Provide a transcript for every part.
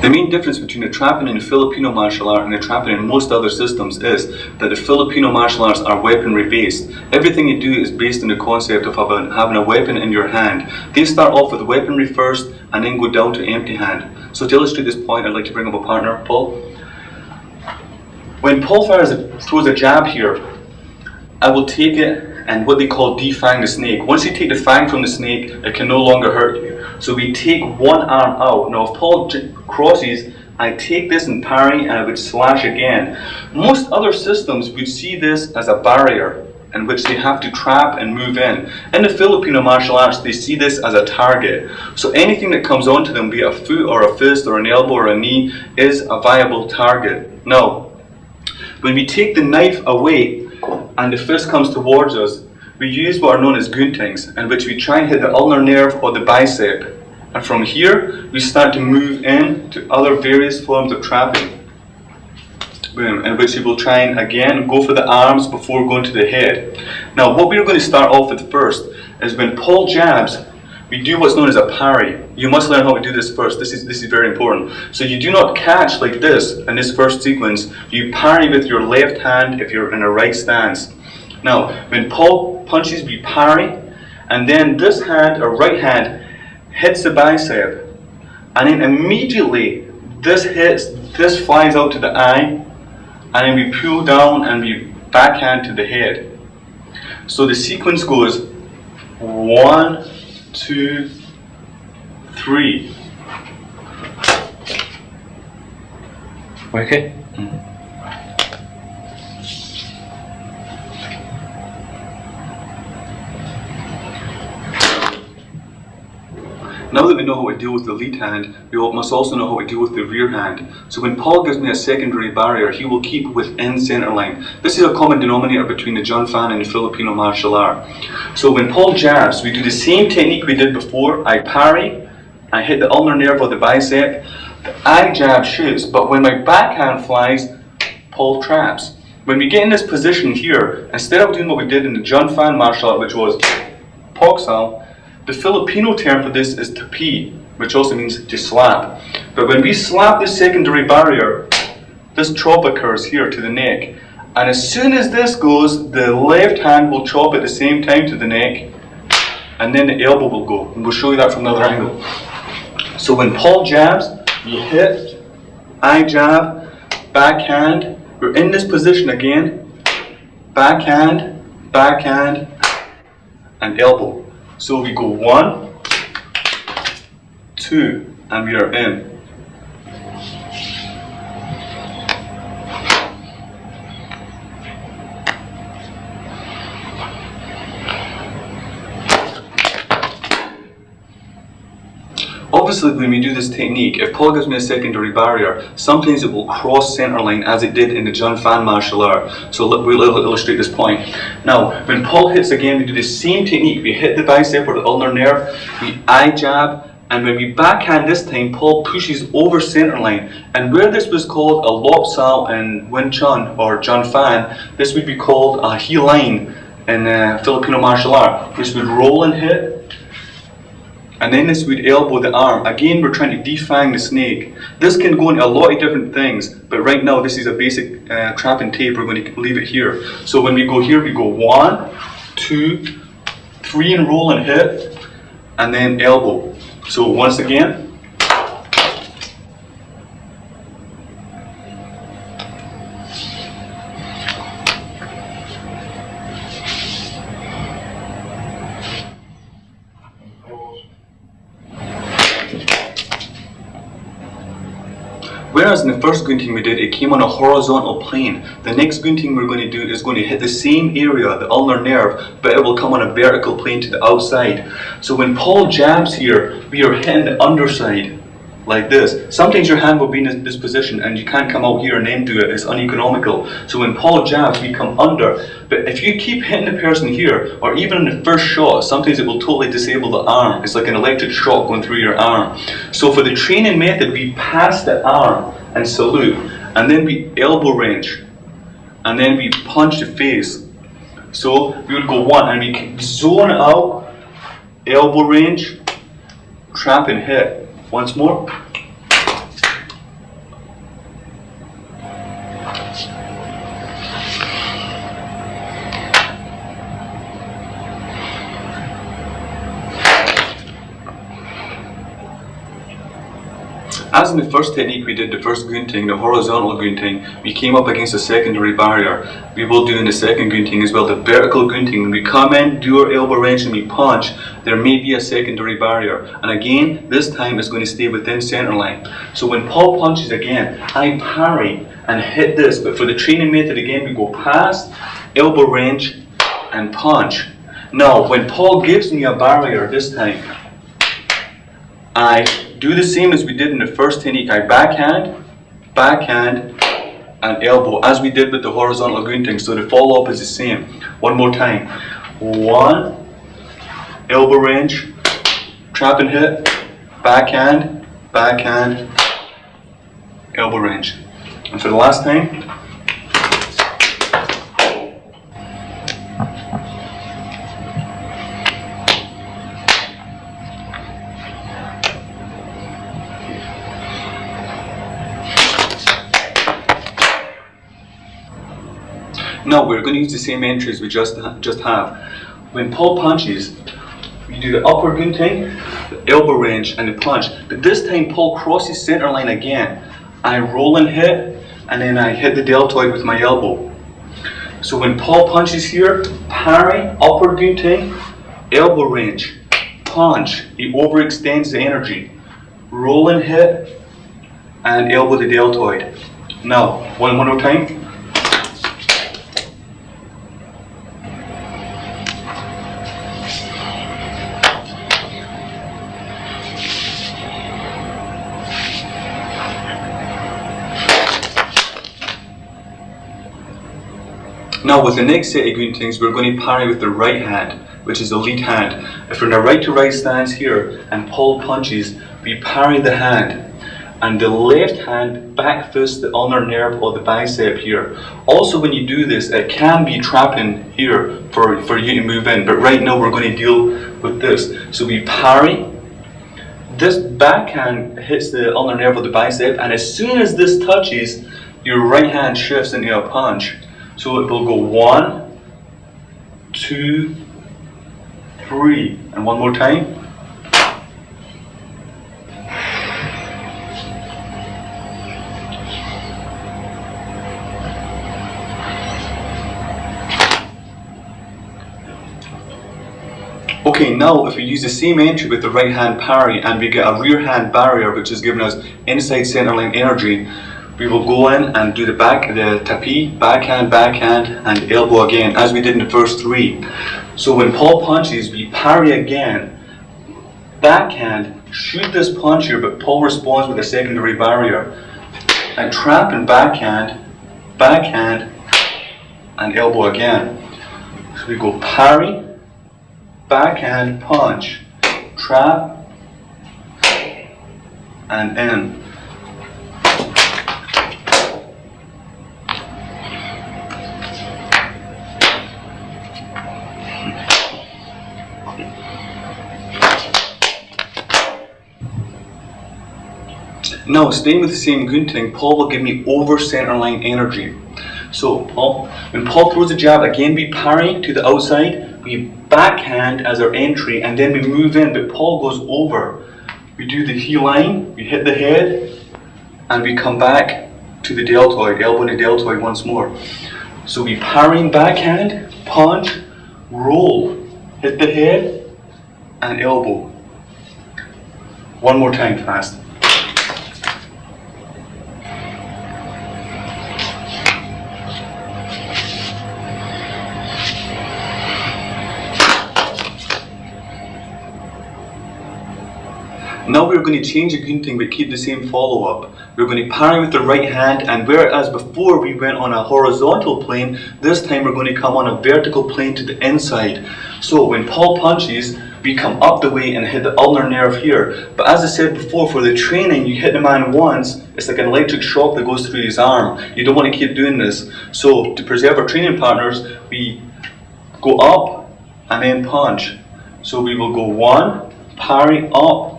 The main difference between the trapping in the Filipino martial art and the trapping in most other systems is that the Filipino martial arts are weaponry based. Everything you do is based on the concept of having a weapon in your hand. They start off with weaponry first and then go down to empty hand. So to illustrate this point, I'd like to bring up a partner, Paul. When Paul throws a jab here, I will take it and what they call defang the snake. Once you take the fang from the snake, it can no longer hurt you. So we take one arm out. Now if Paul crosses, I take this and parry and I would slash again. Most other systems would see this as a barrier in which they have to trap and move in. In the Filipino martial arts, they see this as a target. So anything that comes onto them, be it a foot or a fist or an elbow or a knee, is a viable target. Now, when we take the knife away and the fist comes towards us, we use what are known as guntings, in which we try and hit the ulnar nerve or the bicep. And from here, we start to move in to other various forms of trapping. Boom, in which we will try and again go for the arms before going to the head. Now, what we're going to start off with first is when Paul jabs, we do what's known as a parry. You must learn how to do this first. This is very important. So you do not catch like this in this first sequence. You parry with your left hand if you're in a right stance. Now, when Paul punches, we parry, and then this hand, or right hand, hits the bicep, and then immediately this flies out to the eye, and then we pull down and we backhand to the head. So the sequence goes 1, 2, 3. Okay. Now that we know how to deal with the lead hand, we must also know how to deal with the rear hand. So when Paul gives me a secondary barrier, he will keep within center line. This is a common denominator between the Jun Fan and the Filipino martial art. So when Paul jabs, we do the same technique we did before. I parry, I hit the ulnar nerve of the bicep, the eye jab shoots, but when my backhand flies, Paul traps. When we get in this position here, instead of doing what we did in the Jun Fan martial art, which was poksal, the Filipino term for this is tapi, which also means to slap. But when we slap this secondary barrier, this chop occurs here to the neck. And as soon as this goes, the left hand will chop at the same time to the neck, and then the elbow will go. And we'll show you that from another angle. So when Paul jabs, you hit, I jab, backhand. We're in this position again, backhand, backhand, and elbow. So we go 1, 2, and we are in. Obviously, when we do this technique, if Paul gives me a secondary barrier, sometimes it will cross center line as it did in the Jun Fan martial art. So we'll illustrate this point. Now, when Paul hits again, we do the same technique. We hit the bicep or the ulnar nerve, we eye jab, and when we backhand this time, Paul pushes over center line. And where this was called a lopsal in Wing Chun or Jun Fan, this would be called a he line in Filipino martial art. This would roll and hit, and then this would elbow the arm. Again, we're trying to defang the snake. This can go into a lot of different things, but right now this is a basic trap and tape. We're going to leave it here. So when we go here, we go 1, 2, 3 and roll and hit, and then elbow. So once again, whereas in the first gunting we did, it came on a horizontal plane. The next gunting we're going to do is going to hit the same area, the ulnar nerve, but it will come on a vertical plane to the outside. So when Paul jabs here, we are hitting the underside, like this. Sometimes your hand will be in this position and you can't come out here and then do it, it's uneconomical. So when Paul jabs, we come under. But if you keep hitting the person here, or even in the first shot, sometimes it will totally disable the arm. It's like an electric shock going through your arm. So for the training method, we pass the arm and salute, and then we elbow range, and then we punch the face. So we would go 1, and we can zone out, elbow range, trap and hit. Once more. as in the first technique we did, the first gunting, the horizontal gunting, we came up against a secondary barrier. We will do in the second gunting as well, the vertical gunting. When we come in, do our elbow wrench and we punch, there may be a secondary barrier. And again, this time it's going to stay within center line. So when Paul punches again, I parry and hit this. But for the training method again, we go past, elbow wrench and punch. Now when Paul gives me a barrier this time, I do the same as we did in the first technique. I backhand, and elbow, as we did with the horizontal gunting. So the follow-up is the same. One more time. 1, elbow wrench, trap and hit, backhand, elbow wrench. And for the last time, now we're going to use the same entries we just have. When Paul punches, we do the upper gunting, the elbow wrench, and the punch. But this time Paul crosses center line again. I roll and hit, and then I hit the deltoid with my elbow. So when Paul punches here, parry, upper gunting, elbow wrench, punch. He overextends the energy. Roll and hit, and elbow the deltoid. Now, one more time. Now with the next set of guntings, we're going to parry with the right hand, which is the lead hand. If we're in a right to right stance here and Paul punches, we parry the hand. And the left hand back fists the ulnar nerve of the bicep here. Also when you do this, it can be trapping here for you to move in, but right now we're going to deal with this. So we parry, this backhand hits the ulnar nerve of the bicep, and as soon as this touches, your right hand shifts into a punch. So it will go 1, 2, 3, and one more time. Okay, now if we use the same entry with the right hand parry and we get a rear hand barrier which is giving us inside center line energy, we will go in and do the tapis, backhand, and elbow again, as we did in the first 3. So when Paul punches, we parry again, backhand, shoot this punch here, but Paul responds with a secondary barrier. And trap and backhand, and elbow again. So we go parry, backhand, punch, trap, and in. Now, staying with the same gunting, Paul will give me over center line energy. So when Paul throws a jab, again we parry to the outside, we backhand as our entry, and then we move in, but Paul goes over. We do the heel line, we hit the head, and we come back to the deltoid, elbow and the deltoid once more. So we parry backhand, punch, roll, hit the head, and elbow. One more time fast. Now we're going to change the gunting but keep the same follow-up. We're going to parry with the right hand, and whereas before we went on a horizontal plane, this time we're going to come on a vertical plane to the inside. So when Paul punches, we come up the way and hit the ulnar nerve here. But as I said before, for the training, you hit the man once, it's like an electric shock that goes through his arm. You don't want to keep doing this. So to preserve our training partners, we go up and then punch. So we will go 1, parry up,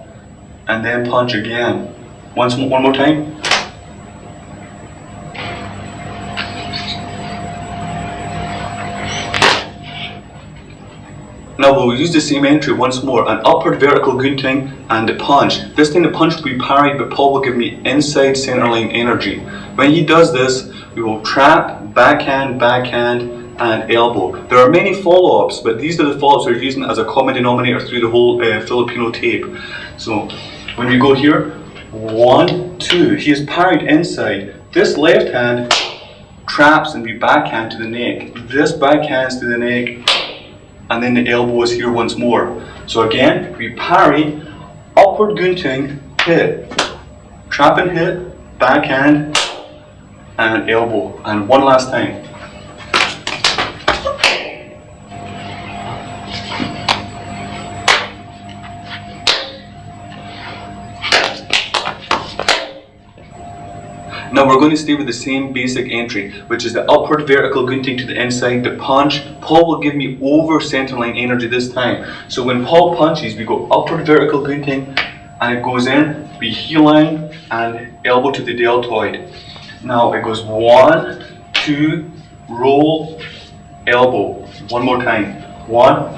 and then punch again. One more time. Now we'll use the same entry once more, an upward vertical gunting and a punch. This time the punch will be parried, but Paul will give me inside centerline energy. When he does this, we will trap, backhand, and elbow. There are many follow-ups, but these are the follow-ups we're using as a common denominator through the whole Filipino tape. So when we go here, 1, 2, he is parried inside. This left hand traps and we backhand to the neck. This backhands to the neck, and then the elbow is here once more. So again, we parry, upward gunting, hit, trap and hit, backhand, and elbow. And one last time. Now we're going to stay with the same basic entry, which is the upward vertical gunting to the inside, the punch. Paul will give me over centerline energy this time. So when Paul punches, we go upward vertical gunting, and it goes in, we heel line, and elbow to the deltoid. Now it goes 1, 2, roll, elbow. One more time. 1,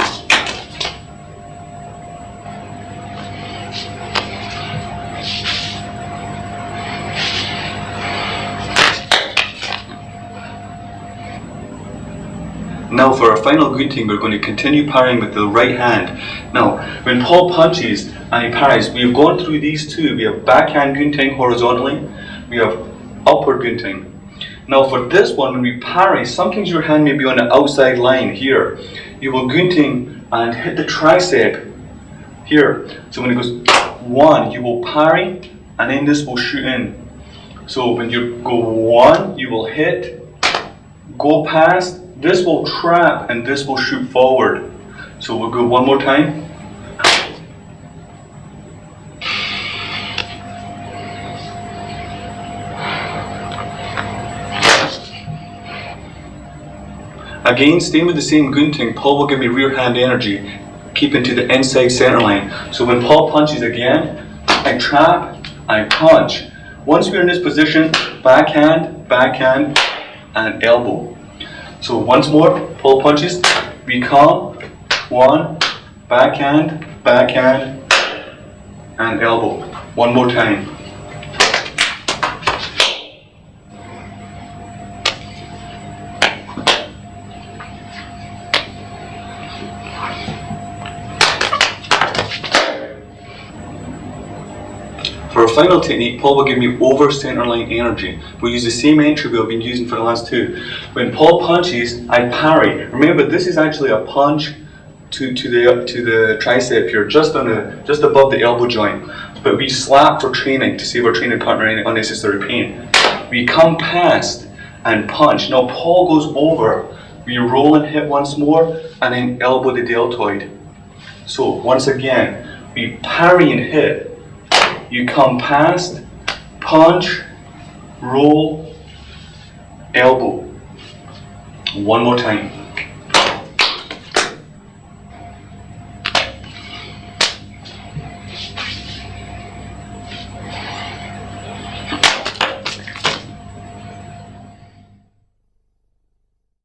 Now for our final gunting, we're going to continue parrying with the right hand. Now, when Paul punches and he parries, we have gone through these two. We have backhand gunting horizontally, we have upward gunting. Now for this one, when we parry, sometimes your hand may be on the outside line here. You will gunting and hit the tricep here. So when it goes 1, you will parry, and then this will shoot in. So when you go 1, you will hit, go past, this will trap, and this will shoot forward. So we'll go one more time. Again, staying with the same gunting, Paul will give me rear hand energy, keeping to the inside center line. So when Paul punches again, I trap, I punch. Once we're in this position, backhand, and elbow. So once more, Paul punches, we come, 1, backhand, and elbow. One more time. For our final technique, Paul will give me over centerline energy. We'll use the same entry we've been using for the last two. When Paul punches, I parry. Remember, this is actually a punch to the tricep here, just above the elbow joint. But we slap for training to save our training partner any unnecessary pain. We come past and punch. Now Paul goes over. We roll and hit once more, and then elbow the deltoid. So once again, we parry and hit. You come past, punch, roll, elbow. One more time.